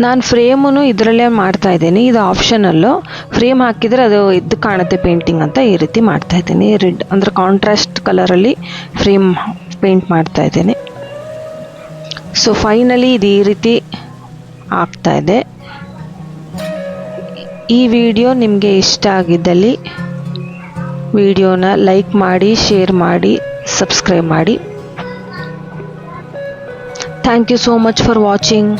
ನಾನು ಫ್ರೇಮನ್ನು ಇದರಲ್ಲೇ ಮಾಡ್ತಾ ಇದ್ದೀನಿ. ಇದು ಆಪ್ಷನಲ್ಲು. ಫ್ರೇಮ್ ಹಾಕಿದರೆ ಅದು ಎದ್ದು ಕಾಣುತ್ತೆ ಪೇಂಟಿಂಗ್ ಅಂತ ಈ ರೀತಿ ಮಾಡ್ತಾ ಇದ್ದೀನಿ. ರೆಡ್ ಅಂದರೆ ಕಾಂಟ್ರಾಸ್ಟ್ ಕಲರಲ್ಲಿ ಫ್ರೇಮ್ ಪೇಂಟ್ ಮಾಡ್ತಾ ಇದ್ದೀನಿ. ಸೊ ಫೈನಲಿ ಇದು ಈ ರೀತಿ ಆಗ್ತಾ ಇದೆ. ಈ ವಿಡಿಯೋ ನಿಮಗೆ ಇಷ್ಟ ಆಗಿದ್ದಲ್ಲಿ ವಿಡಿಯೋನ ಲೈಕ್ ಮಾಡಿ, ಶೇರ್ ಮಾಡಿ, ಸಬ್ಸ್ಕ್ರೈಬ್ ಮಾಡಿ. Thank you so much for watching.